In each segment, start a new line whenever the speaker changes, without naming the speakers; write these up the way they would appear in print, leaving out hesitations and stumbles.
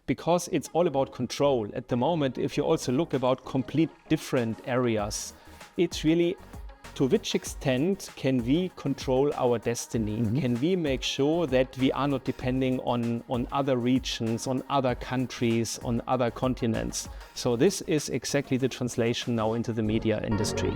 because it's all about control. At the moment, if you also look about complete different areas, it's really to which extent can we control our destiny? Can we make sure that we are not depending on other regions, on other countries, on other continents? So this is exactly the translation now into the media industry.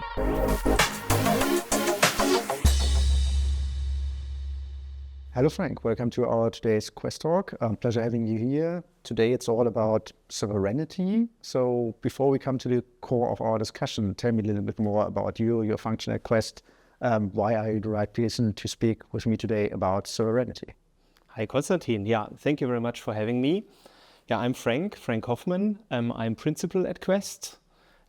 Hello Frank, welcome to our today's Qvest talk. Pleasure having you here. Today it's all about sovereignty. So before we come to the core of our discussion, tell me a little bit more about you, your function at Qvest. Why are you the right person to speak with me today about sovereignty?
Hi Konstantin, thank you very much for having me. I'm Frank Hoffmann. I'm principal at Qvest,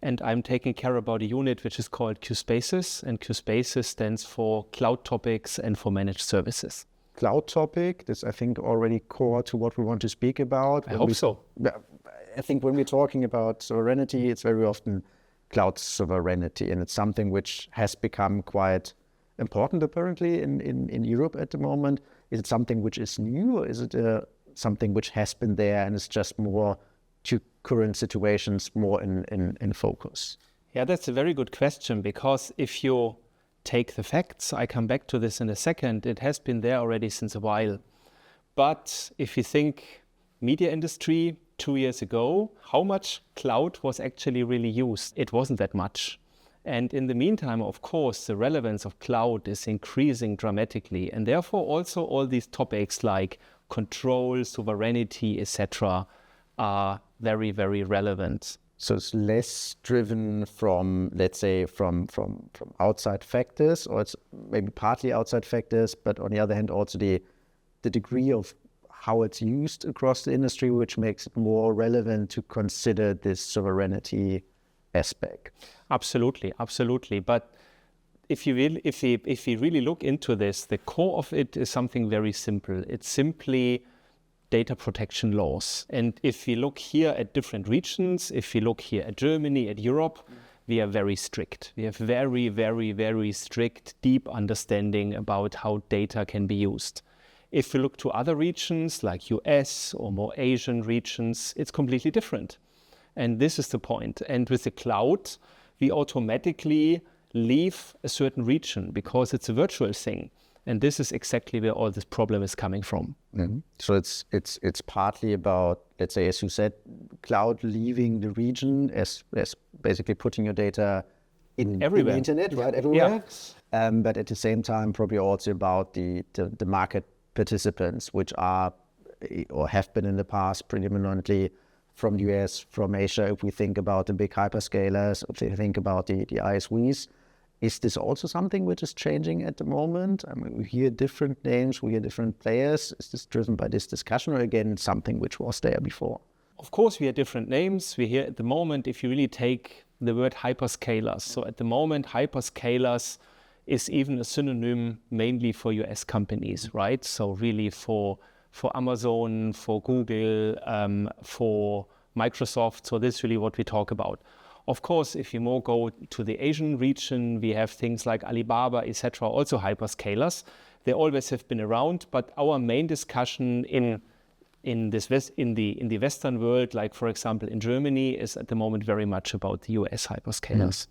and I'm taking care about a unit which is called Qvest, and Qvest stands for Cloud Topics and for Managed Services.
Cloud topic, that's I think already core to what we want to speak about.
I hope so.
I think when we're talking about sovereignty, it's very often cloud sovereignty, and it's something which has become quite important apparently in Europe at the moment. Is it something which is new, or is it something which has been there and is just more to current situations, more in focus?
Yeah, that's a very good question, because if you take the facts, I come back to this in a second, it has been there already since a while. But if you think media industry 2 years ago, how much cloud was actually really used? It wasn't that much. And in the meantime, of course, the relevance of cloud is increasing dramatically. And therefore also all these topics like control, sovereignty, etc. are very, very relevant.
So it's less driven from, let's say, from outside factors, or it's maybe partly outside factors, but on the other hand, also the degree of how it's used across the industry, which makes it more relevant to consider this sovereignty aspect.
Absolutely. But if we really look into this, the core of it is something very simple. It's simply data protection laws. And if we look here at different regions, if we look here at Germany, at Europe, we are very strict. We have very, very, very strict, deep understanding about how data can be used. If we look to other regions like US or more Asian regions, it's completely different. And this is the point. And with the cloud, we automatically leave a certain region because it's a virtual thing. And this is exactly where all this problem is coming from.
Mm-hmm. So it's partly about, let's say, as you said, cloud leaving the region as basically putting your data in the internet, right, everywhere. Yeah. But at the same time, probably also about the market participants, which are or have been in the past predominantly from the US, from Asia. If we think about the big hyperscalers, if we think about the ISVs. Is this also something which is changing at the moment? I mean, we hear different names, we hear different players. Is this driven by this discussion, or again, something which was there before?
Of course, we hear different names. We hear at the moment, if you really take the word hyperscalers. So at the moment, hyperscalers is even a synonym mainly for US companies, right? So really for Amazon, for Google, for Microsoft. So this is really what we talk about. Of course, if you more go to the Asian region, we have things like Alibaba, etc., also hyperscalers. They always have been around, but our main discussion in the Western world, like for example in Germany, is at the moment very much about the US hyperscalers.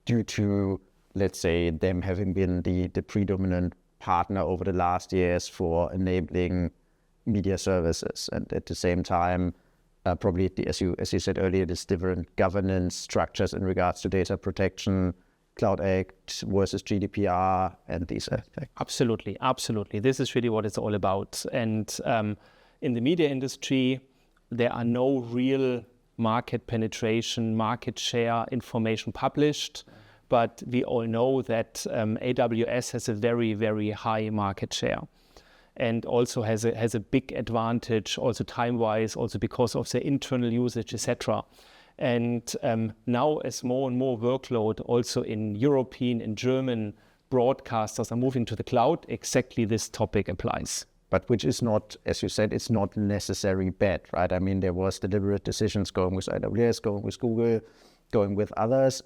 Due to, let's say, them having been the predominant partner over the last years for enabling media services, and at the same time, probably, as you said earlier, there's different governance structures in regards to data protection, Cloud Act versus GDPR, and these aspects.
Absolutely. This is really what it's all about. And in the media industry, there are no real market penetration, market share information published, but we all know that AWS has a very, very high market share. And also has a big advantage, also time-wise, also because of the internal usage, etc. And now, as more and more workload, also in European and German broadcasters are moving to the cloud, exactly this topic applies.
But which is not, as you said, it's not necessarily bad, right? I mean, there was deliberate decisions going with AWS, going with Google, going with others.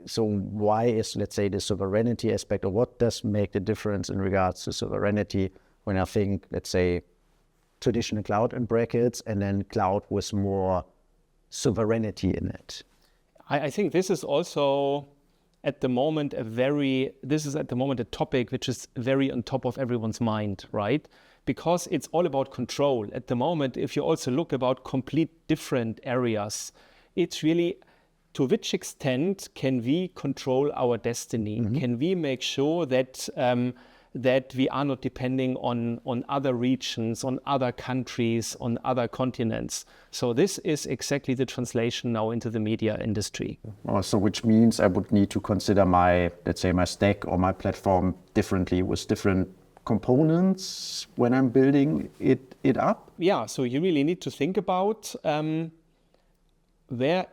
So why is, let's say, the sovereignty aspect, or what does make the difference in regards to sovereignty when I think, let's say, traditional cloud in brackets, and then cloud with more sovereignty in it?
I think this is also at the moment a topic which is very on top of everyone's mind, right? Because it's all about control. At the moment, if you also look about complete different areas, it's really to which extent can we control our destiny? Mm-hmm. Can we make sure that that we are not depending on other regions, on other countries, on other continents? So this is exactly the translation now into the media industry.
So which means I would need to consider my stack or my platform differently with different components when I'm building it up?
Yeah, so you really need to think about where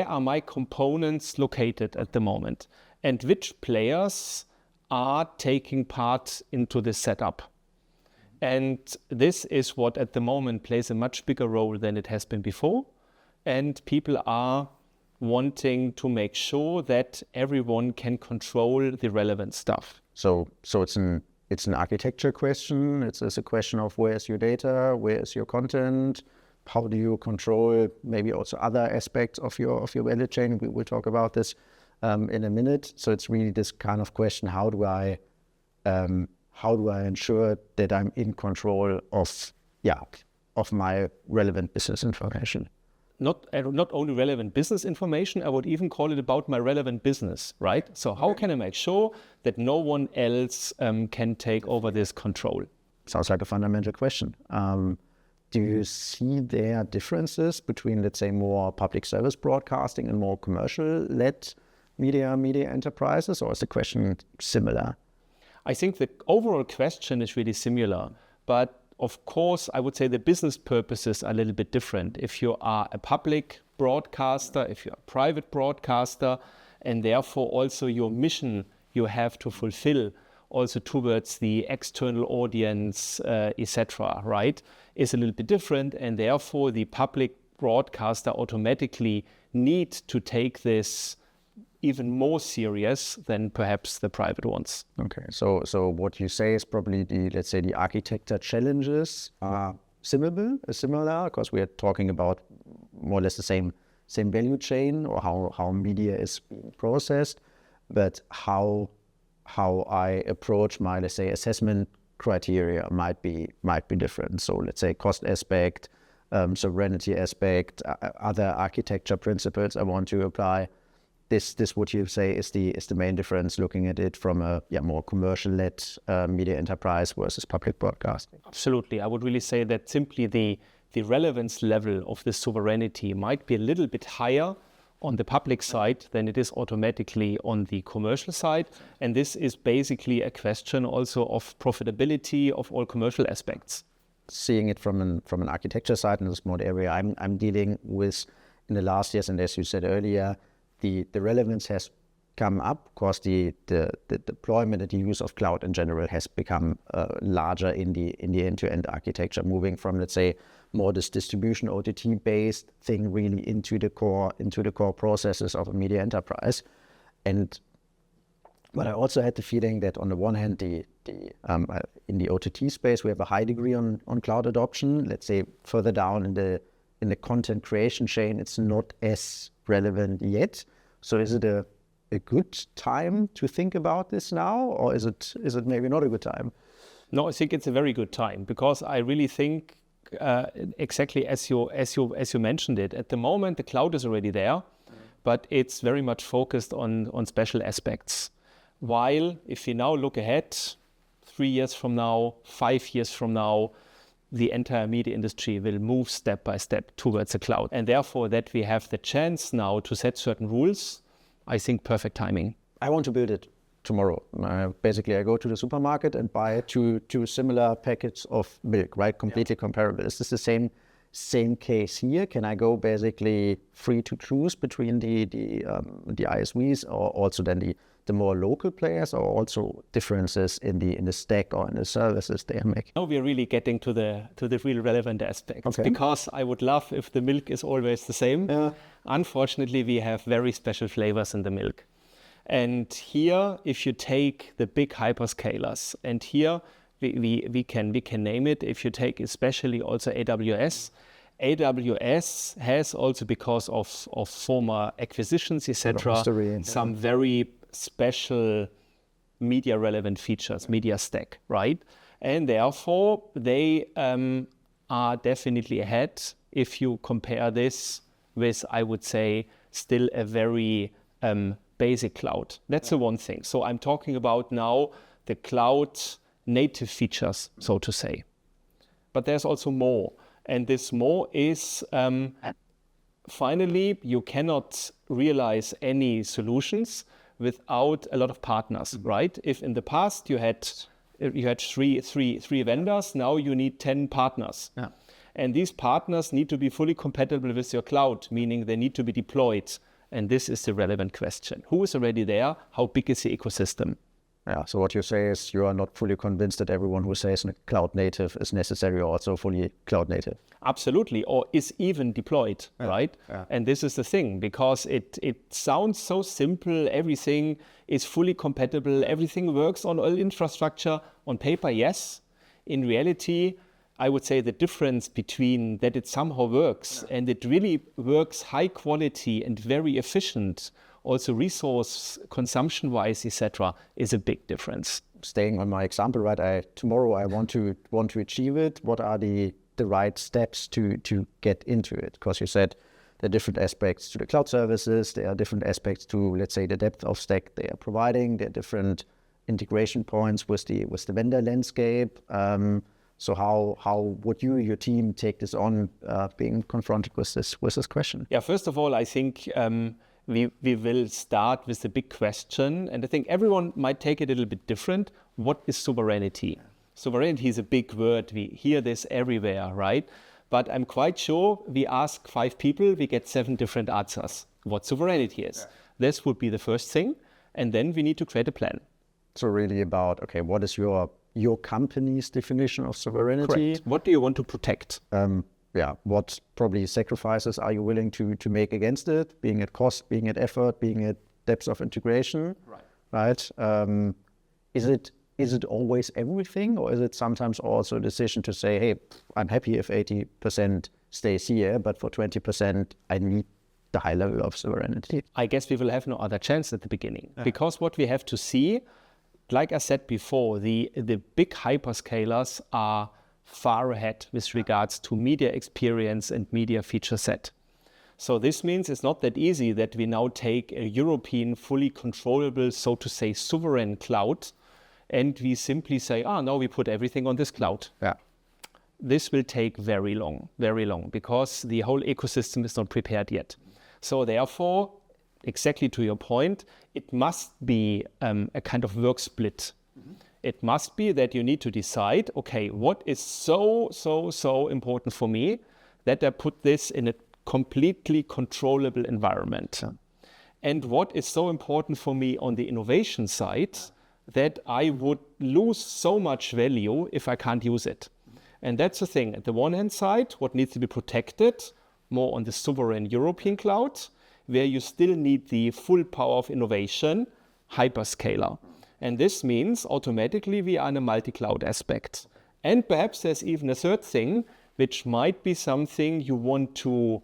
are my components located at the moment, and which players are taking part into this setup. And this is what at the moment plays a much bigger role than it has been before. And people are wanting to make sure that everyone can control the relevant stuff.
So it's an architecture question. It's a question of where's your data, where's your content, how do you control maybe also other aspects of your value chain. We will talk about this in a minute. So it's really this kind of question: how do I ensure that I'm in control of my relevant business information?
Not only relevant business information, I would even call it about my relevant business, right? So how can I make sure that no one else can take over this control?
Sounds like a fundamental question. Do you see there differences between, let's say, more public service broadcasting and more commercial-led media enterprises, or is the question similar?
I think the overall question is really similar, but of course, I would say the business purposes are a little bit different. If you are a public broadcaster, if you're a private broadcaster, and therefore also your mission you have to fulfill also towards the external audience, etc., right, is a little bit different, and therefore the public broadcaster automatically needs to take this even more serious than perhaps the private ones.
Okay, so what you say is probably the architecture challenges are similar, because we are talking about more or less the same value chain, or how media is being processed, but how I approach my, let's say, assessment criteria might be different. So let's say cost aspect, sovereignty aspect, other architecture principles I want to apply. This what you say is the main difference, looking at it from a more commercial-led media enterprise versus public broadcasting.
Absolutely. I would really say that simply the relevance level of the sovereignty might be a little bit higher on the public side than it is automatically on the commercial side. And this is basically a question also of profitability of all commercial aspects.
Seeing it from an architecture side, in the small area I'm dealing with in the last years, and as you said earlier, the relevance has come up because the deployment and the use of cloud in general has become larger in the end-to-end architecture, moving from, let's say, more this distribution OTT based thing really into the core processes of a media enterprise. But I also had the feeling that on the one hand, in the OTT space, we have a high degree on cloud adoption. Let's say further down in the content creation chain, it's not as relevant yet. So is it a good time to think about this now, or is it maybe not a good time?
No, I think it's a very good time, because I really think exactly as you mentioned it. At the moment, the cloud is already there, but it's very much focused on special aspects. While if you now look ahead, 3 years from now, 5 years from now, the entire media industry will move step by step towards the cloud. And therefore that we have the chance now to set certain rules, I think perfect timing.
I want to build it tomorrow. Basically, I go to the supermarket and buy two similar packets of milk, right? Completely comparable. Is this the same case here? Can I go basically free to choose between the ISVs, or also then the more local players, or also differences in the stack or in the services they are making?
Now we're really getting to the real relevant aspects. Okay. Because I would love if the milk is always the same. Yeah. Unfortunately, we have very special flavors in the milk. And here, if you take the big hyperscalers, and here we can name it. If you take especially also AWS, AWS has also, because of former acquisitions, etc., some very special media relevant features, media stack, right? And therefore they are definitely ahead if you compare this with, I would say, still a very basic cloud. That's the one thing. So I'm talking about now the cloud native features, so to say. But there's also more. And this more is, finally, you cannot realize any solutions without a lot of partners, right? If in the past you had three vendors, now you need 10 partners. Yeah. And these partners need to be fully compatible with your cloud, meaning they need to be deployed. And this is the relevant question. Who is already there? How big is the ecosystem?
Yeah, so what you say is you are not fully convinced that everyone who says cloud native is necessarily also fully cloud native.
Absolutely, or is even deployed, right? Yeah. And this is the thing, because it sounds so simple, everything is fully compatible, everything works on all infrastructure. On paper, yes. In reality, I would say the difference between that it somehow works and it really works high quality and very efficient, also resource consumption-wise, etc., is a big difference.
Staying on my example, right? Tomorrow I want to achieve it. What are the right steps to get into it? Because you said there are different aspects to the cloud services. There are different aspects to, let's say, the depth of stack they are providing. There are different integration points with the vendor landscape. So how would you, your team, take this on, being confronted with this question?
Yeah, first of all, I think we will start with the big question, and I think everyone might take it a little bit different. What is sovereignty? Sovereignty is a big word. We hear this everywhere, right? But I'm quite sure we ask 5 people, we get 7 different answers. What sovereignty is. Yeah. This would be the first thing, and then we need to create a plan.
So really about, okay, what is your company's definition of sovereignty?
Correct. What do you want to protect?
What probably sacrifices are you willing to make against it, being it cost, being it effort, being it depth of integration, right? Is it always everything, or is it sometimes also a decision to say, hey, I'm happy if 80% stays here, but for 20% I need the high level of sovereignty?
I guess we will have no other chance at the beginning, because what we have to see, like I said before, the big hyperscalers are far ahead with regards to media experience and media feature set. So this means it's not that easy that we now take a European fully controllable, so to say, sovereign cloud, and we simply say, now we put everything on this cloud. Yeah. This will take very long, because the whole ecosystem is not prepared yet. So therefore, exactly to your point, it must be a kind of work split. Mm-hmm. It must be that you need to decide, okay, what is so important for me that I put this in a completely controllable environment. Yeah. And what is so important for me on the innovation side that I would lose so much value if I can't use it. And that's the thing. At the one hand side, what needs to be protected, more on the sovereign European cloud, where you still need the full power of innovation, hyperscaler. And this means automatically we are in a multi-cloud aspect. And perhaps there's even a third thing, which might be something you want to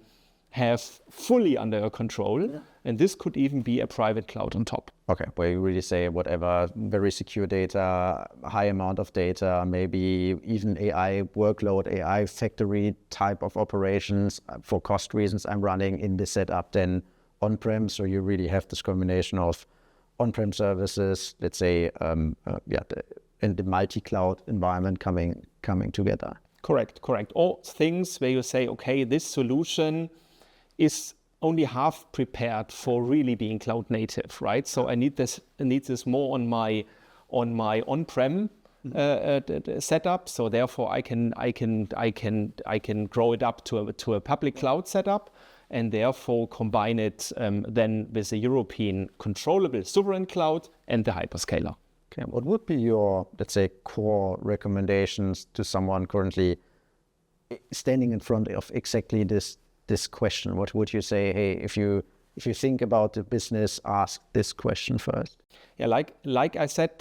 have fully under your control. Yeah. And this could even be a private cloud on top.
Okay, where you really say whatever, very secure data, high amount of data, maybe even AI workload, AI factory type of operations. For cost reasons, I'm running in this setup then on-prem. So you really have this combination of on-prem services, let's say, and the multi-cloud environment coming together.
Correct. All things where you say, okay, this solution is only half prepared for really being cloud native, right? So I need this more on my on-prem setup. So therefore, I can grow it up to a public cloud setup, and therefore combine it then with a European controllable sovereign cloud and the hyperscaler.
Okay, what would be your, let's say, core recommendations to someone currently standing in front of exactly this question? What would you say, hey, if you if you think about the business, ask this question first?
Yeah, like I said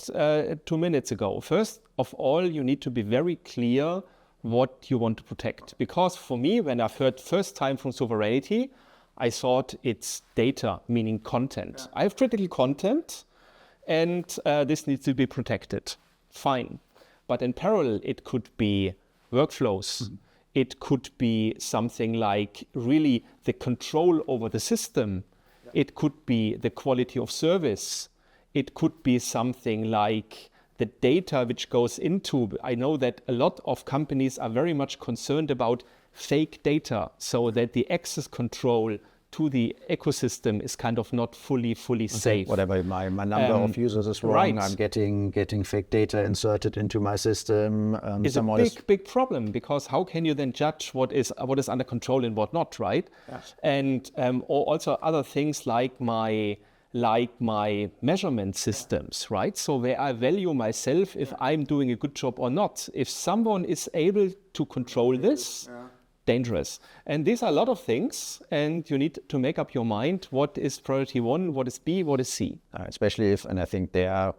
2 minutes ago, first of all, you need to be very clear what you want to protect. Because for me, when I heard first time from sovereignty, I thought it's data, meaning content. Yeah. I have critical content, and this needs to be protected. Fine. But in parallel, it could be workflows. Mm-hmm. It could be something like really the control over the system. Yeah. It could be the quality of service. It could be something like the data which goes into. I know that a lot of companies are very much concerned about fake data, so that the access control to the ecosystem is kind of not fully safe.
Whatever my number of users is wrong, right. I'm getting fake data inserted into my system.
It's a big problem, because how can you then judge what is under control and what not, right? Yeah. And or also other things like my measurement systems, right? So where I value myself if I'm doing a good job or not. If someone is able to control this, dangerous. And these are a lot of things, and you need to make up your mind what is priority one, what is B, what is C.
Especially if, and I think they are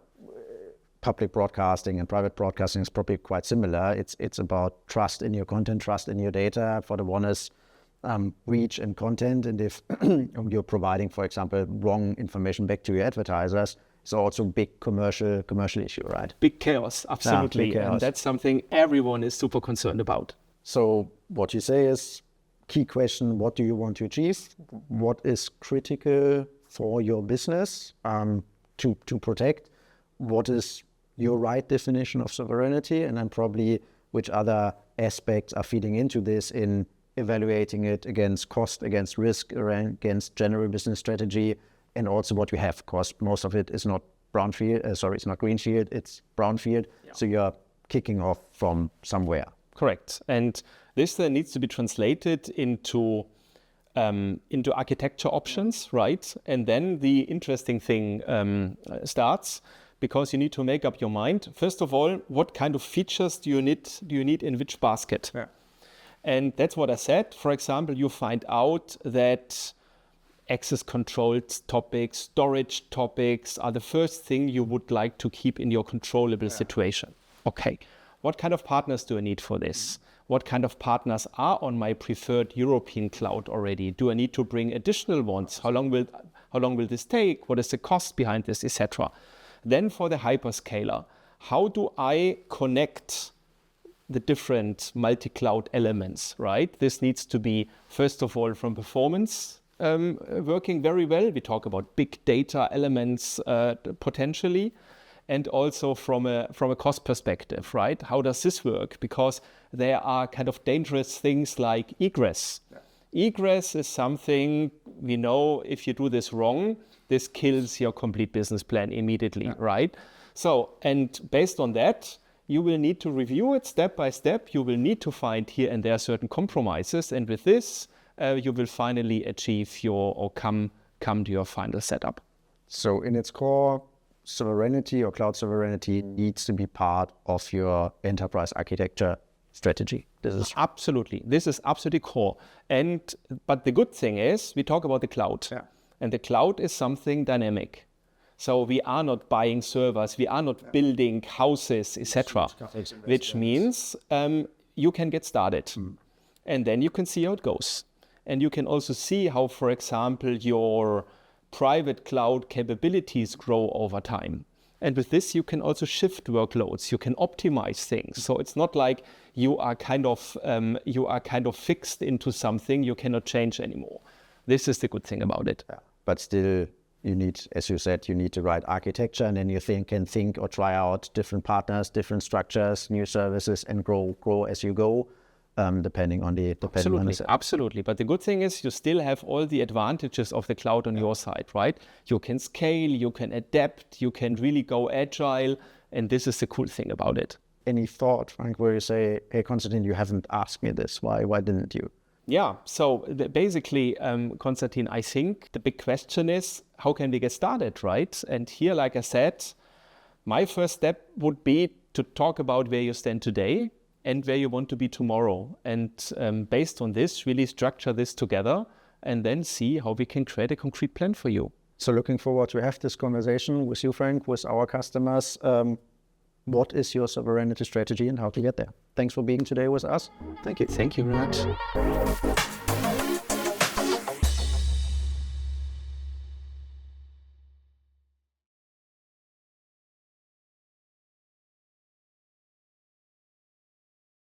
public broadcasting and private broadcasting is probably quite similar. It's about trust in your content, trust in your data. For the one is reach and content, and if you're providing, for example, wrong information back to your advertisers, it's also a big commercial issue, right?
Big chaos, absolutely. Big chaos. And that's something everyone is super concerned about.
So what you say is, key question, what do you want to achieve? What is critical for your business to protect? What is your right definition of sovereignty? And then probably which other aspects are feeding into this in evaluating it against cost, against risk, against general business strategy, and also what you have. Of course, most of it is not brownfield, it's not greenfield, it's brownfield. Yeah. So you're kicking off from somewhere.
Correct. And this then needs to be translated into architecture options, right? And then the interesting thing starts, because you need to make up your mind. First of all, what kind of features do you need in which basket? Yeah. And that's what I said. For example, you find out that access control topics, storage topics are the first thing you would like to keep in your controllable situation. Okay. What kind of partners do I need for this? What kind of partners are on my preferred European cloud already? Do I need to bring additional ones? How long will this take? What is the cost behind this, etc.? Then for the hyperscaler, how do I connect the different multi-cloud elements, right? This needs to be, first of all, from performance working very well. We talk about big data elements potentially. And also from a cost perspective, right? How does this work? Because there are kind of dangerous things like egress. Yeah. Egress is something we know, if you do this wrong, this kills your complete business plan immediately, right? So, and based on that, you will need to review it step by step. You will need to find here and there certain compromises. And with this, you will finally achieve come to your final setup.
So in its core, sovereignty or cloud sovereignty needs to be part of your enterprise architecture strategy.
This is absolutely core. But the good thing is, we talk about the cloud, and the cloud is something dynamic. So we are not buying servers, we are not building houses, etc. Which means you can get started, and then you can see how it goes, and you can also see how, for example, your private cloud capabilities grow over time. And with this, you can also shift workloads. You can optimize things. So it's not like you are kind of fixed into something you cannot change anymore. This is the good thing about it.
Yeah. But still, you need, as you said, you need the right architecture, and then you can think or try out different partners, different structures, new services, and grow as you go. Depending on the
Absolutely. But the good thing is you still have all the advantages of the cloud on your side, right? You can scale, you can adapt, you can really go agile, and this is the cool thing about it.
Any thought, Frank, where you say, hey, Konstantin, you haven't asked me this. Why didn't you?
Yeah, so basically, Konstantin, I think the big question is, how can we get started, right? And here, like I said, my first step would be to talk about where you stand today and where you want to be tomorrow. And based on this, really structure this together and then see how we can create a concrete plan for you.
So looking forward to have this conversation with you, Frank, with our customers. What is your sovereignty strategy and how to get there? Thanks for being today with us. Thank you.
Thank you very much.